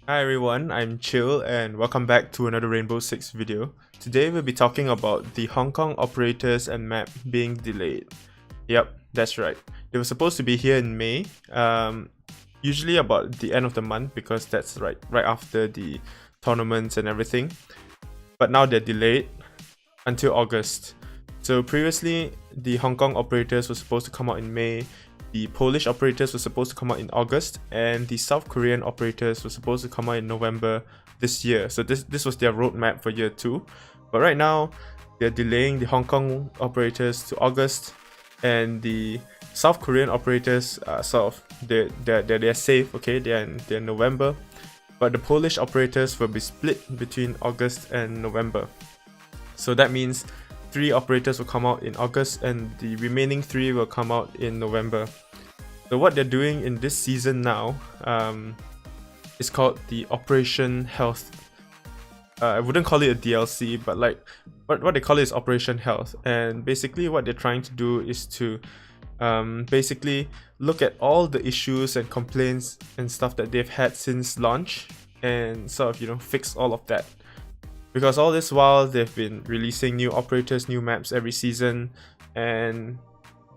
Hi everyone, I'm Chyill and welcome back to another Rainbow Six video. Today we'll be talking about the Hong Kong operators and map being delayed. Yep, that's right. They were supposed to be here in May, usually about the end of the month because that's right after the tournaments and everything. But now they're delayed until August. So previously, the Hong Kong operators were supposed to come out in May, the Polish operators were supposed to come out in August, and the South Korean operators were supposed to come out in November this year. So this was their roadmap for year 2. But right now, they're delaying the Hong Kong operators to August, and the South Korean operators are sort of they're safe, okay? They're in November, but the Polish operators will be split between August and November. So that means 3 operators will come out in August and the remaining 3 will come out in November. So what they're doing in this season now is called the Operation Health. I wouldn't call it a DLC, but like what they call it is Operation Health. And basically what they're trying to do is to basically look at all the issues and complaints and stuff that they've had since launch and sort of, fix all of that. Because all this while they've been releasing new operators, new maps every season, and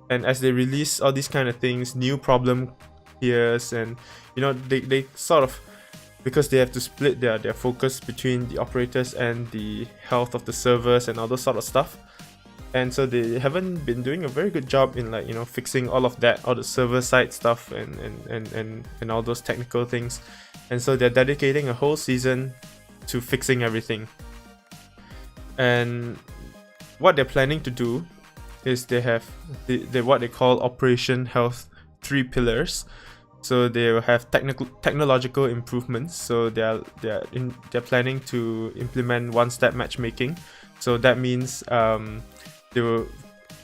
as they release all these kind of things, new problem appears, and they sort of, because they have to split their focus between the operators and the health of the servers and all those sort of stuff. And so they haven't been doing a very good job in fixing all of that, all the server side stuff and all those technical things. And so they're dedicating a whole season to fixing everything. And what they're planning to do is they have what they call Operation Health 3 pillars. So they will have technological improvements. So they're planning to implement one-step matchmaking. So that means they will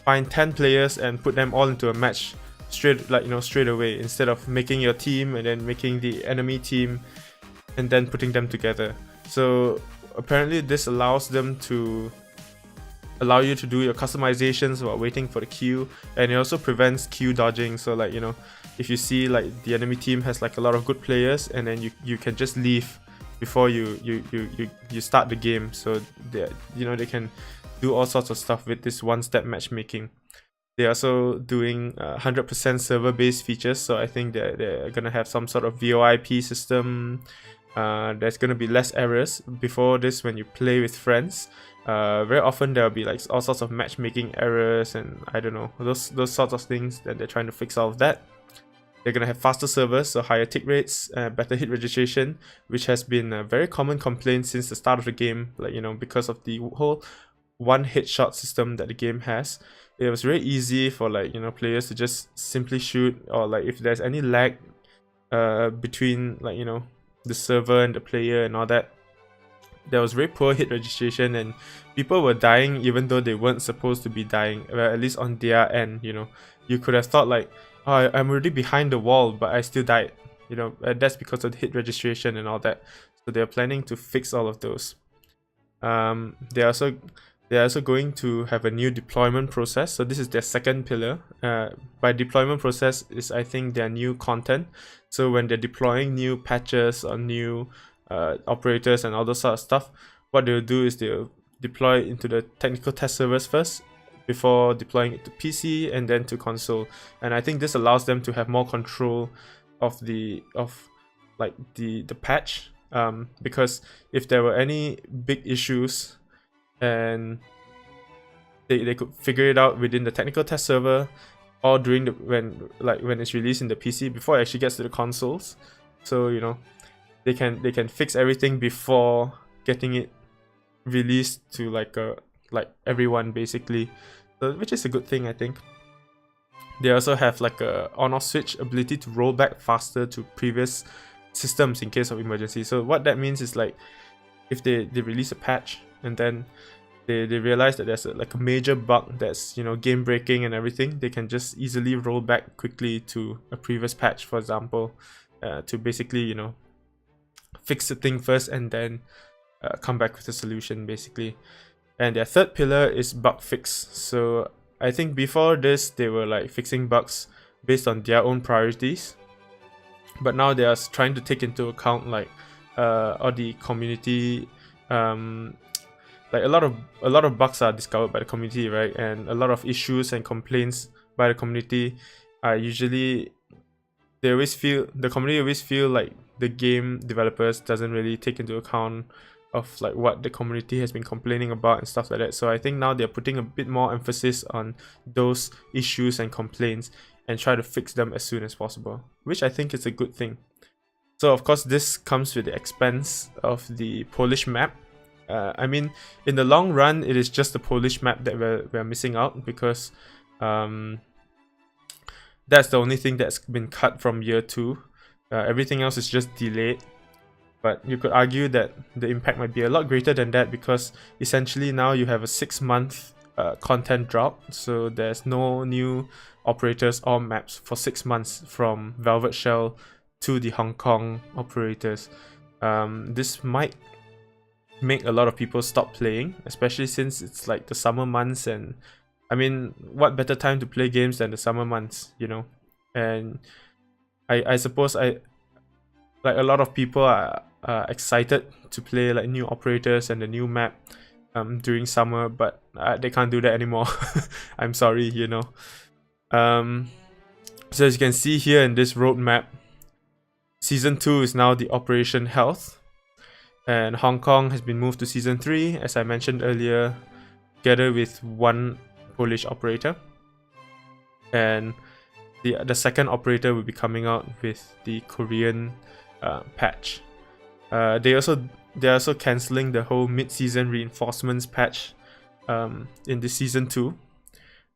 find 10 players and put them all into a match straight away, instead of making your team and then making the enemy team and then putting them together. So apparently this allows you to do your customizations while waiting for the queue, and it also prevents queue dodging. So if you see the enemy team has a lot of good players, and then you can just leave before you start the game. So they can do all sorts of stuff with this one-step matchmaking. They're also doing 100% server-based features, so I think they're gonna have some sort of VoIP system. There's gonna be less errors. Before this, when you play with friends, very often there'll be all sorts of matchmaking errors, and I don't know, those sorts of things that they're trying to fix all of that. They're gonna have faster servers, so higher tick rates, better hit registration, which has been a very common complaint since the start of the game. Because of the whole one headshot system that the game has, it was very easy for players to just simply shoot, or if there's any lag between the server and the player and all that, there was very poor hit registration, and people were dying even though they weren't supposed to be dying. Well, at least on their end, you could have thought oh, I'm already behind the wall but I still died, and that's because of the hit registration and all that. So they're planning to fix all of those. They're also going to have a new deployment process. So this is their second pillar. By deployment process is, I think, their new content. So when they're deploying new patches or new operators and all those sort of stuff, what they'll do is they'll deploy into the technical test servers first before deploying it to PC and then to console. And I think this allows them to have more control of the patch, because if there were any big issues and they could figure it out within the technical test server or during when it's released in the PC before it actually gets to the consoles. So they can fix everything before getting it released to everyone, basically, so, which is a good thing, I think. They also have a on-off switch ability to roll back faster to previous systems in case of emergency. So what that means is if they release a patch and then they realize that there's a major bug that's game breaking and everything, they can just easily roll back quickly to a previous patch, for example, to basically fix the thing first and then come back with a solution, basically. And their third pillar is bug fix. So I think before this they were fixing bugs based on their own priorities, but now they are trying to take into account or the community, like a lot of bugs are discovered by the community, right? And a lot of issues and complaints by the community are usually, the community always feel like the game developers doesn't really take into account of like what the community has been complaining about and stuff like that. So I think now they're putting a bit more emphasis on those issues and complaints and try to fix them as soon as possible, which I think is a good thing. So of course this comes with the expense of the Polish map. I mean, in the long run, it is just the Polish map that we're missing out, because that's the only thing that's been cut from year 2. Everything else is just delayed. But you could argue that the impact might be a lot greater than that, because essentially now you have a 6-month content drop. So there's no new operators or maps for 6 months from Velvet Shell to the Hong Kong operators. This might make a lot of people stop playing, especially since it's like the summer months, and I mean, what better time to play games than the summer months, you know? And I suppose like a lot of people are excited to play like new operators and the new map during summer, but they can't do that anymore. I'm sorry, you know. So as you can see here in this roadmap, Season 2 is now the Operation Health, and Hong Kong has been moved to Season 3, as I mentioned earlier, together with one Polish operator. And the second operator will be coming out with the Korean patch. They're also cancelling the whole mid-season reinforcements patch in the Season 2,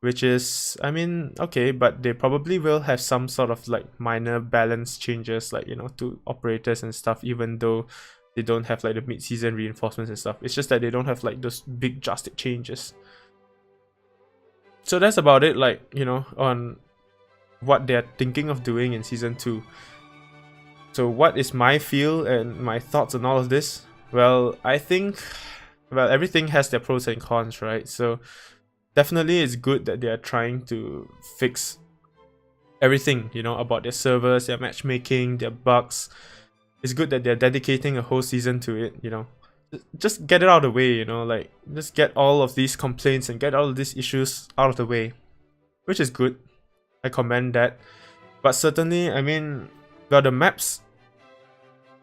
which is, I mean, okay, but they probably will have some sort of like minor balance changes, like, you know, to operators and stuff, even though they don't have like the mid-season reinforcements and stuff. It's just that they don't have like those big drastic changes. So that's about it, like, you know, on what they're thinking of doing in Season 2. So what is my feel and my thoughts on all of this? Well, I think, well, everything has their pros and cons, right? So definitely it's good that they are trying to fix everything, you know, about their servers, their matchmaking, their bugs. It's good that they're dedicating a whole season to it, you know. Just get it out of the way, you know, like, just get all of these complaints and get all of these issues out of the way, which is good. I commend that. But certainly, I mean, well, the maps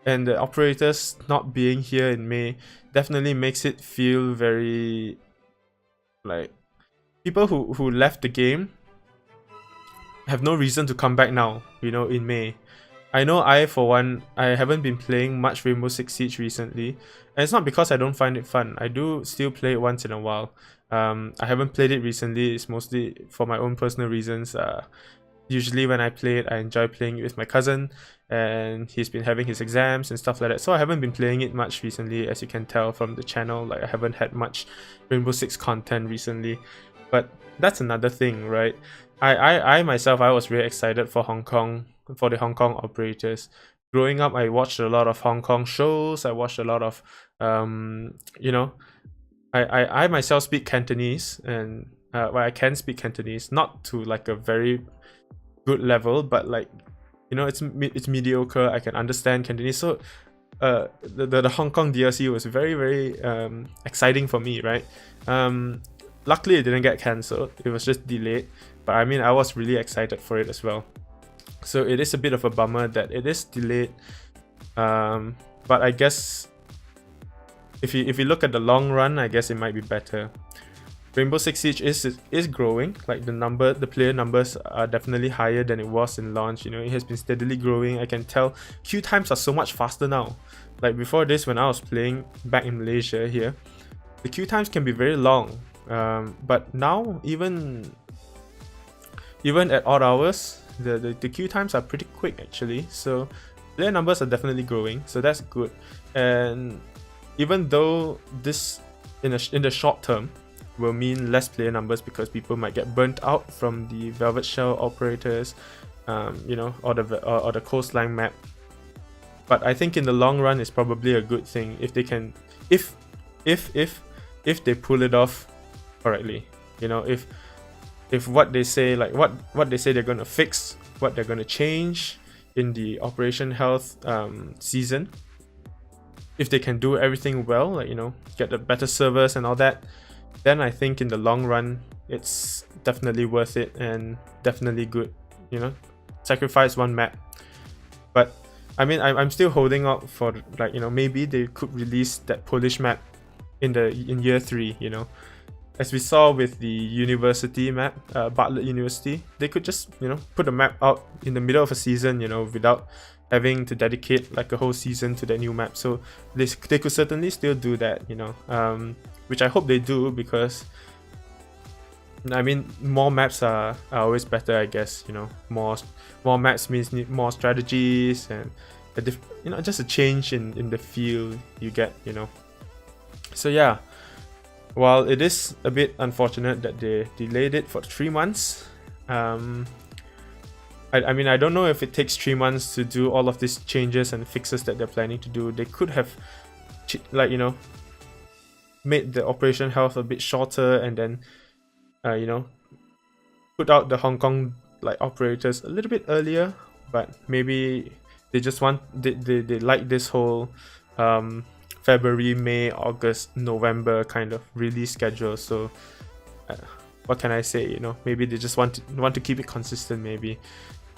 and the operators not being here in May definitely makes it feel very, like, people who left the game have no reason to come back now, you know, in May. I know for one, I haven't been playing much Rainbow Six Siege recently, and it's not because I don't find it fun. I do still play it once in a while. I haven't played it recently. It's mostly for my own personal reasons. Usually when I play it, I enjoy playing it with my cousin, and he's been having his exams and stuff like that. So I haven't been playing it much recently, as you can tell from the channel. Like, I haven't had much Rainbow Six content recently, but that's another thing, right? I myself, I was really excited for Hong Kong, for the Hong Kong operators. Growing up, I watched a lot of Hong Kong shows. I watched a lot of, you know, I myself speak Cantonese, and well, I can speak Cantonese, not to like a very good level, but like, you know, it's mediocre. I can understand Cantonese. So the Hong Kong DLC was very, very exciting for me, right? Luckily it didn't get cancelled. It was just delayed, but I mean, I was really excited for it as well. So it is a bit of a bummer that it is delayed, but I guess if you look at the long run, I guess it might be better. Rainbow Six Siege is growing. Like, the player numbers are definitely higher than it was in launch. You know, it has been steadily growing. I can tell queue times are so much faster now. Like, before this, when I was playing back in Malaysia here, the queue times can be very long. But now, even at odd hours, the queue times are pretty quick actually. So player numbers are definitely growing. So that's good. And even though this in the short term will mean less player numbers, because people might get burnt out from the Velvet Shell operators, you know, or the coastline map. But I think in the long run, it's probably a good thing if they can, if they pull it off correctly. You know, if what they say, like what they say they're gonna fix, what they're gonna change in the Operation Health season, if they can do everything well, like, you know, get the better servers and all that, then I think in the long run it's definitely worth it and definitely good, you know. Sacrifice one map. But I mean, I'm still holding out for, like, you know, maybe they could release that Polish map in year 3, you know. As we saw with the university map, Bartlett University, they could just, you know, put a map out in the middle of a season, you know, without having to dedicate like a whole season to the new map. So they could certainly still do that, you know, which I hope they do, because I mean, more maps are always better, I guess, you know. More maps means more strategies and you know, just a change in the feel you get, you know. So yeah, while it is a bit unfortunate that they delayed it for 3 months, I mean, I don't know if it takes 3 months to do all of these changes and fixes that they're planning to do. They could have, like, you know, made the Operation Health a bit shorter, and then, you know, put out the Hong Kong like operators a little bit earlier. But maybe they just they like this whole February, May, August, November kind of release schedule. So what can I say, you know, maybe they just want to keep it consistent, maybe.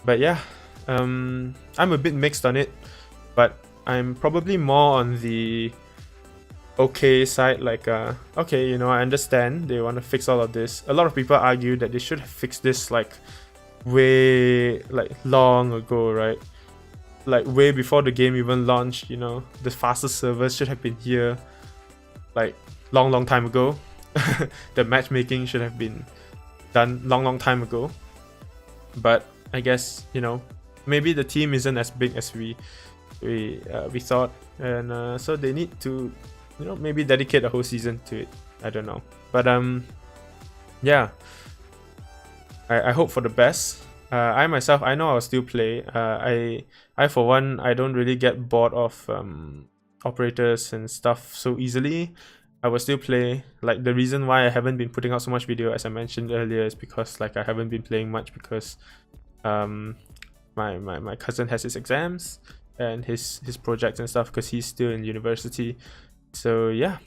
But yeah, I'm a bit mixed on it, but I'm probably more on the okay side. Like, okay, you know, I understand they want to fix all of this. A lot of people argue that they should have fixed this like way like long ago, right? Like way before the game even launched, you know. The fastest servers should have been here like long time ago. The matchmaking should have been done long time ago. But I guess, you know, maybe the team isn't as big as we thought, and so they need to, you know, maybe dedicate a whole season to it. I don't know, but yeah, I hope for the best. I myself, I know I'll still play. I for one, I don't really get bored of operators and stuff so easily. I will still play. Like, the reason why I haven't been putting out so much video, as I mentioned earlier, is because like I haven't been playing much, because my cousin has his exams and his projects and stuff, because he's still in university. So yeah,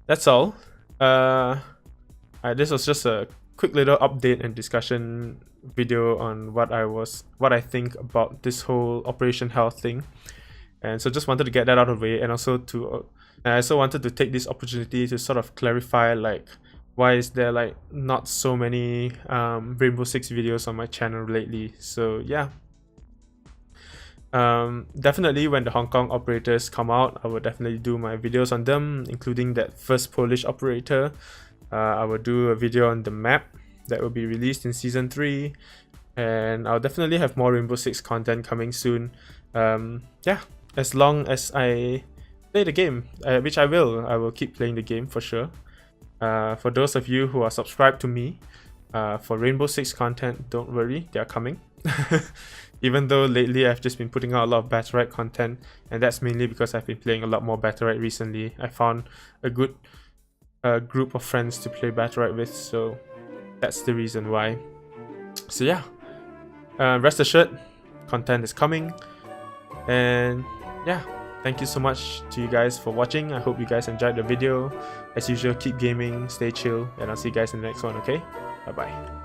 that's all. This was just a quick little update and discussion video on what I think about this whole Operation Health thing. And so just wanted to get that out of the way, and also I also wanted to take this opportunity to sort of clarify, like, why is there like not so many Rainbow Six videos on my channel lately. So yeah, definitely when the Hong Kong operators come out, I will definitely do my videos on them, including that first Polish operator. I will do a video on the map that will be released in season 3, and I'll definitely have more Rainbow Six content coming soon. Yeah, as long as I play the game, which I will keep playing the game for sure. For those of you who are subscribed to me, for Rainbow Six content, don't worry, they are coming. Even though lately I've just been putting out a lot of Battlerite content, and that's mainly because I've been playing a lot more Battlerite recently. I found a good group of friends to play Battlerite with, so that's the reason why. So yeah, rest assured, content is coming, and yeah, thank you so much to you guys for watching. I hope you guys enjoyed the video. As usual, keep gaming, stay chill, and I'll see you guys in the next one, okay? Bye bye.